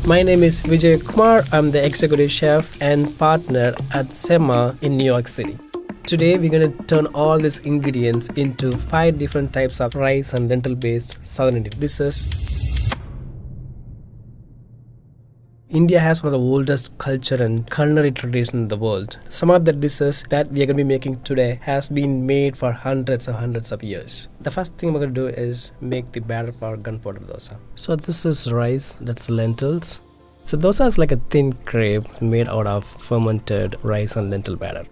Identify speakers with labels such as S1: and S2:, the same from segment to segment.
S1: My name is Vijay Kumar. I'm the executive chef and partner at Sema in New York City. Today we're going to turn all these ingredients into 5 different types of rice and lentil based Southern Indian dishes. India has one of the oldest culture and culinary tradition in the world. Some of the dishes that we are going to be making today has been made for hundreds and hundreds of years. The first thing we're going to do is make the batter for gunpowder dosa. So this is rice, that's lentils. So dosa is like a thin crepe made out of fermented rice and lentil batter.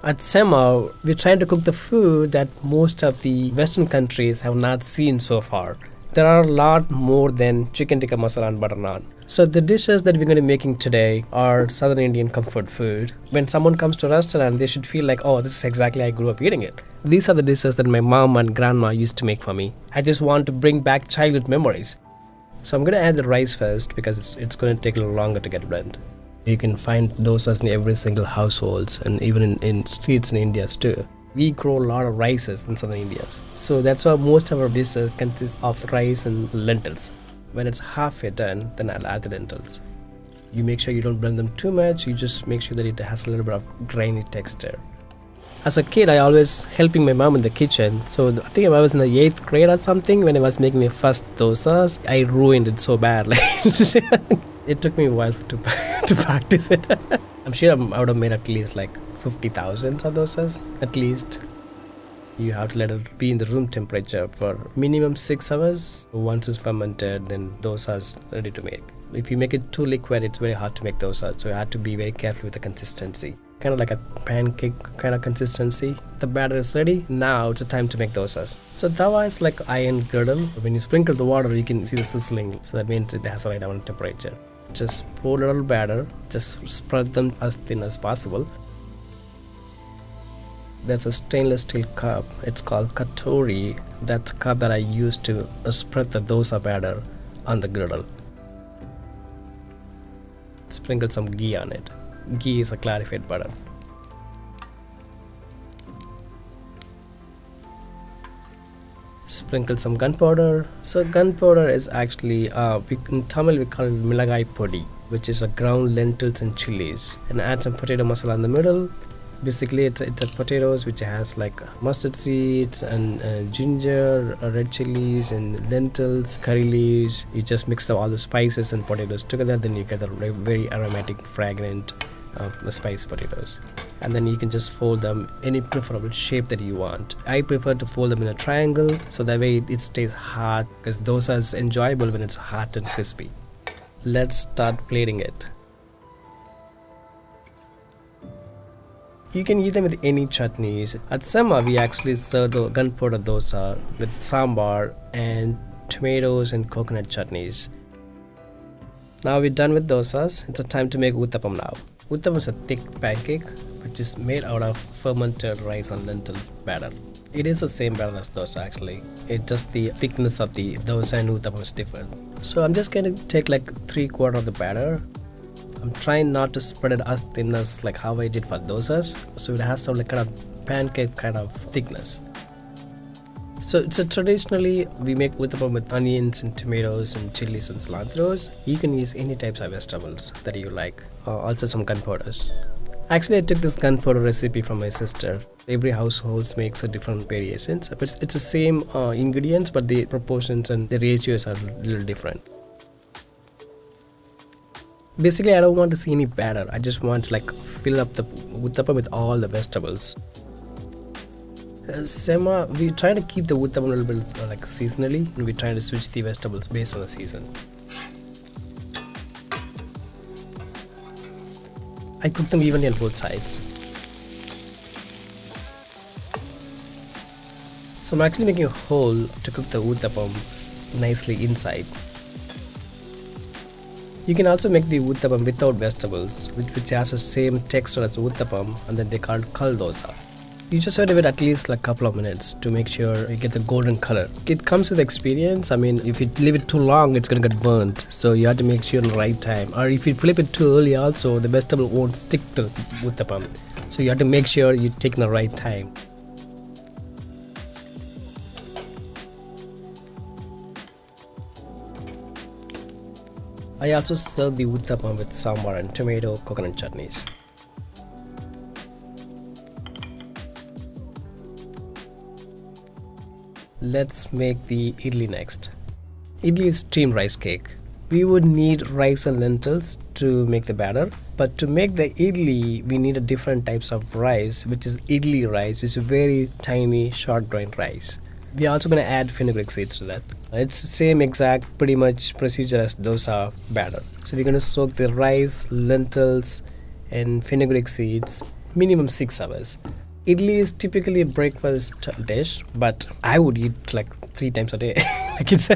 S1: At Sema, we're trying to cook the food that most of the Western countries have not seen so far. There are a lot more than chicken tikka masala and butter naan. So the dishes that we're going to be making today are Southern Indian comfort food. When someone comes to a restaurant, they should feel like, oh, this is exactly how I grew up eating it. These are the dishes that my mom and grandma used to make for me. I just want to bring back childhood memories. So I'm going to add the rice first because it's going to take a little longer to get blend. You can find dosas in every single households and even in streets in India too. We grow a lot of rices in southern India. So that's why most of our dishes consist of rice and lentils. When it's halfway done, then I'll add the lentils. You make sure you don't blend them too much, you just make sure that it has a little bit of grainy texture. As a kid, I always helping my mom in the kitchen. So I think I was in the 8th grade or something when I was making my first dosas. I ruined it so bad. It took me a while to practice it. I'm sure I would have made at least like 50,000 of dosas, at least. You have to let it be in the room temperature for minimum 6 hours. Once it's fermented, then dosas ready to make. If you make it too liquid, it's very hard to make dosas. So you have to be very careful with the consistency. Kind of like a pancake kind of consistency. The batter is ready. Now it's the time to make dosas. So tawa is like iron girdle. When you sprinkle the water, you can see the sizzling. So that means it has the right amount of temperature. Just pour a little batter. Just spread them as thin as possible. There's a stainless steel cup. It's called katori. That's a cup that I use to spread the dosa batter on the girdle. Sprinkle some ghee on it. Ghee is a clarified butter. Sprinkle some gunpowder. So gunpowder is actually, in Tamil we call it milagai podi, which is a ground lentils and chilies. And add some potato masala in the middle. Basically it's a potatoes which has like mustard seeds and ginger, red chilies and lentils, curry leaves. You just mix all the spices and potatoes together, then you get a very aromatic, fragrant spiced potatoes. And then you can just fold them any preferable shape that you want. I prefer to fold them in a triangle so that way it stays hard, because dosa is enjoyable when it's hot and crispy. Let's start plating it. You can eat them with any chutneys. At Sema, we actually serve the gunpowder dosa with sambar and tomatoes and coconut chutneys. Now we're done with dosas. It's a time to make uttapam now. Uttapam is a thick pancake which is made out of fermented rice and lentil batter. It is the same batter as dosa actually. It's just the thickness of the dosa and uttapam is different. So I'm just going to take like 3/4 of the batter. I'm trying not to spread it as thin as like how I did for dosas, so it has some like kind of pancake kind of thickness. So it's traditionally we make uttapam with onions and tomatoes and chilies and cilantros. You can use any types of vegetables that you like, also some gunpowders. Actually, I took this gunpowder recipe from my sister. Every household makes a different variations. It's the same ingredients, but the proportions and the ratios are a little different. Basically, I don't want to see any batter. I just want to like fill up the uttapam with all the vegetables. Sema, we try to keep the uttapam a little bit like seasonally, and we try to switch the vegetables based on the season. I cook them evenly on both sides. So I'm actually making a hole to cook the uttapam nicely inside. You can also make the uttapam without vegetables, which has the same texture as uttapam, and then they called kal dosa. You just have to wait at least like a couple of minutes to make sure you get the golden color. It comes with experience. I mean, if you leave it too long, it's gonna get burnt. So you have to make sure in the right time. Or if you flip it too early also, the vegetable won't stick to uttapam. So you have to make sure you take in the right time. I also serve the uttapam with sambar and tomato coconut chutneys. Let's make the idli next. Idli is steamed rice cake. We would need rice and lentils to make the batter, but to make the idli we need a different types of rice, which is idli rice. It's a very tiny short grain rice. We are also going to add fenugreek seeds to that. It's the same exact pretty much procedure as dosa batter. So we're going to soak the rice, lentils and fenugreek seeds minimum 6 hours. Idli is typically a breakfast dish, but I would eat like 3 times a day. Like it's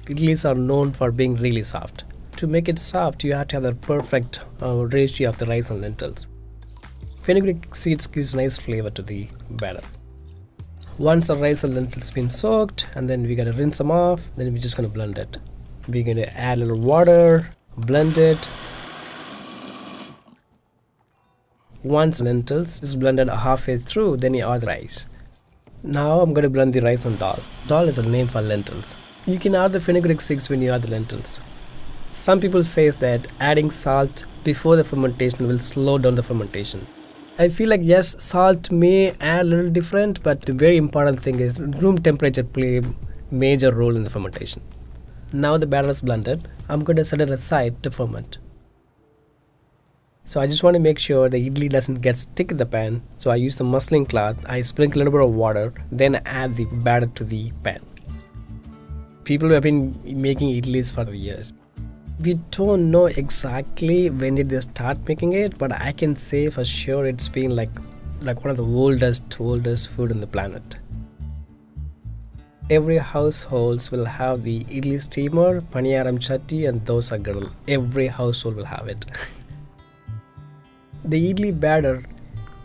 S1: idlis are known for being really soft. To make it soft, you have to have the perfect ratio of the rice and lentils. Fenugreek seeds gives nice flavor to the batter. Once the rice and lentils been soaked, and then we're gonna rinse them off, then we're just gonna blend it. We're gonna add a little water, blend it. Once lentils is blended halfway through, then you add the rice. Now I'm gonna blend the rice and dal. Dal is a name for lentils. You can add the fenugreek seeds when you add the lentils. Some people say that adding salt before the fermentation will slow down the fermentation. I feel like yes, salt may add a little different, but the very important thing is room temperature play a major role in the fermentation. Now the batter is blended. I'm going to set it aside to ferment. So I just want to make sure the idli doesn't get stuck in the pan. So I use the muslin cloth. I sprinkle a little bit of water, then add the batter to the pan. People have been making idlis for years. We don't know exactly when did they start making it, but I can say for sure it's been like one of the oldest food on the planet. Every household will have the idli steamer, paniyaram chatti and dosa griddle. Every household will have it. The idli batter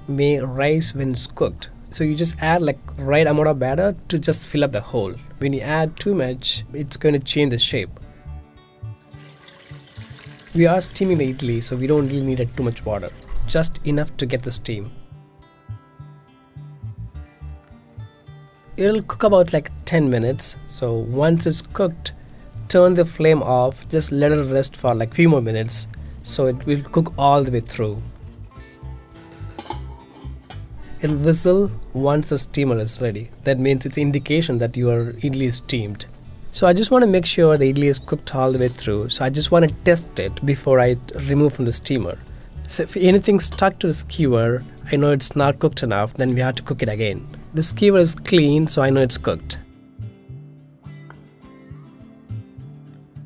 S1: may rise when it's cooked. So you just add like right amount of batter to just fill up the hole. When you add too much, it's going to change the shape. We are steaming the idli, so we don't really need too much water, just enough to get the steam. It'll cook about like 10 minutes. So once it's cooked, turn the flame off, just let it rest for like few more minutes, so it will cook all the way through. It'll whistle once the steamer is ready. That means it's an indication that your idli is steamed. So I just want to make sure the idli is cooked all the way through. So I just want to test it before I remove from the steamer. So if anything stuck to the skewer, I know it's not cooked enough, then we have to cook it again. The skewer is clean, so I know it's cooked.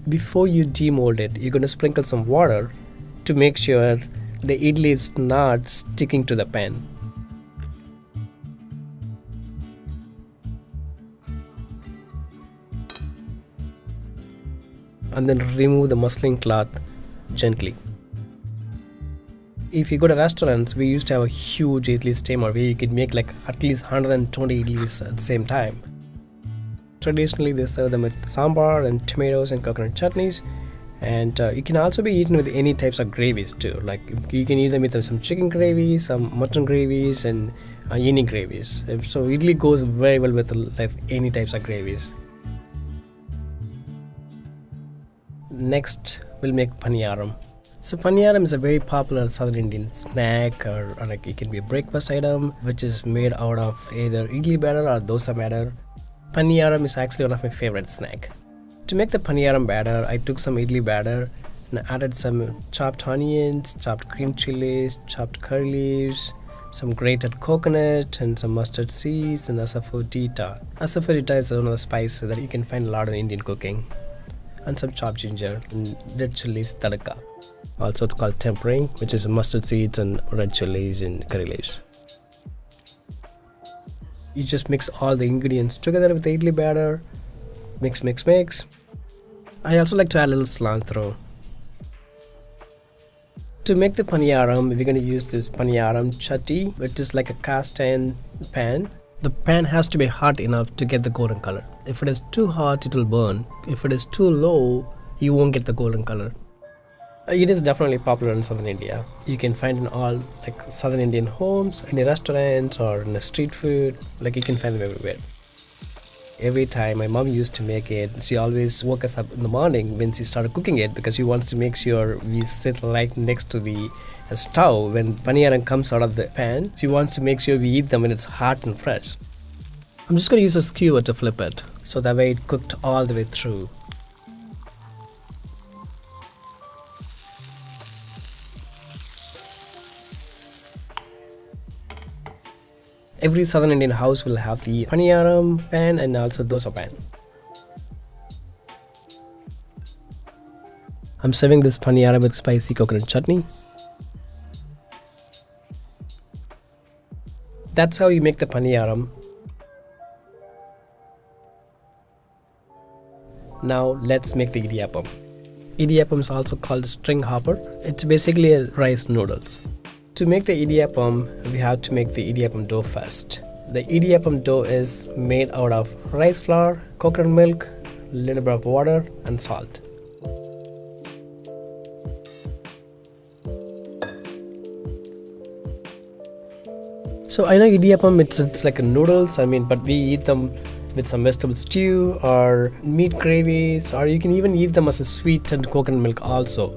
S1: Before you demold it, you're going to sprinkle some water to make sure the idli is not sticking to the pan. And then remove the muslin cloth gently. If you go to restaurants, we used to have a huge idli steamer where you could make like at least 120 idlis at the same time. Traditionally, they serve them with sambar and tomatoes and coconut chutneys, and you can also be eaten with any types of gravies too. Like you can eat them with some chicken gravy, some mutton gravies, and any gravies. So idli goes very well with like any types of gravies. Next, we'll make paniyaram. So paniyaram is a very popular Southern Indian snack, or like it can be a breakfast item, which is made out of either idli batter or dosa batter. Paniyaram is actually one of my favorite snack. To make the paniyaram batter, I took some idli batter and added some chopped onions, chopped green chilies, chopped curry leaves, some grated coconut, and some mustard seeds, and asafoetida. Asafoetida is one of the spices that you can find a lot in Indian cooking. And some chopped ginger and red chilies tadaka. Also it's called tempering, which is mustard seeds and red chilies and curry leaves. You just mix all the ingredients together with the idli batter. Mix. I also like to add a little cilantro. To make the paniyaram, we're going to use this paniyaram chatti, which is like a cast iron pan. The pan has to be hot enough to get the golden color. If it is too hot, it will burn. If it is too low, you won't get the golden color. It is definitely popular in Southern India. You can find in all like Southern Indian homes, in the restaurants or in the street food. Like you can find them everywhere. Every time my mom used to make it, she always woke us up in the morning when she started cooking it, because she wants to make sure we sit right next to the stove when paniyaram comes out of the pan. She wants to make sure we eat them when it's hot and fresh. I'm just going to use a skewer to flip it, so that way it cooked all the way through. Every Southern Indian house will have the paniyaram pan and also dosa pan. I'm serving this paniyaram with spicy coconut chutney. That's how you make the paniyaram. Now let's make the idiyappam. Idiyappam is also called string hopper. It's basically a rice noodles. To make the idiyappam, we have to make the idiyappam dough first. The idiyappam dough is made out of rice flour, coconut milk, little bit of water and salt. So I know idiyappam, it's like a noodles, but we eat them with some vegetable stew or meat gravies, or you can even eat them as a sweetened coconut milk also.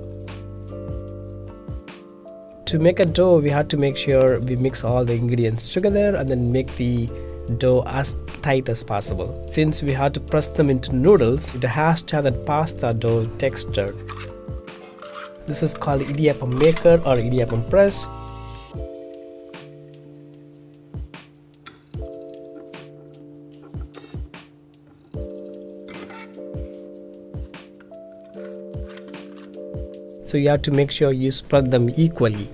S1: To make a dough, we have to make sure we mix all the ingredients together and then make the dough as tight as possible. Since we have to press them into noodles, it has to have that pasta dough texture. This is called idiyappam maker or idiyappam press. So you have to make sure you spread them equally.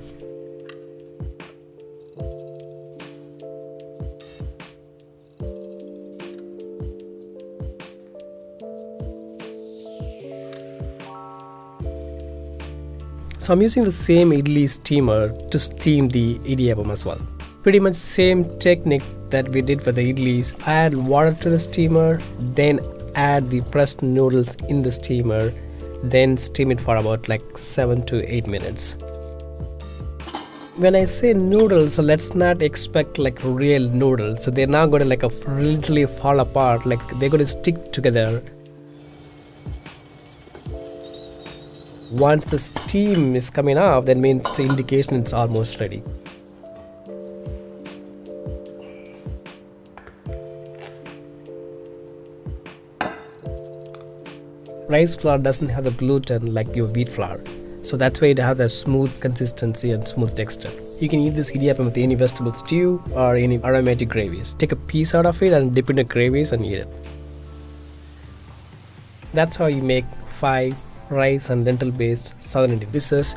S1: So I'm using the same idli steamer to steam the idiyappam as well. Pretty much same technique that we did for the idlis. Add water to the steamer, then add the pressed noodles in the steamer, then steam it for about 7 to 8 minutes. When I say noodles, so let's not expect real noodles. So they're not going to literally fall apart, they're going to stick together. Once the steam is coming off, that means the indication it's almost ready. Rice flour doesn't have the gluten like your wheat flour, so that's why it has a smooth consistency and smooth texture. You can eat this idiyappam with any vegetable stew or any aromatic gravies. Take a piece out of it and dip in the gravies and eat it. That's how you make 5 rice and lentil based Southern Indian dishes.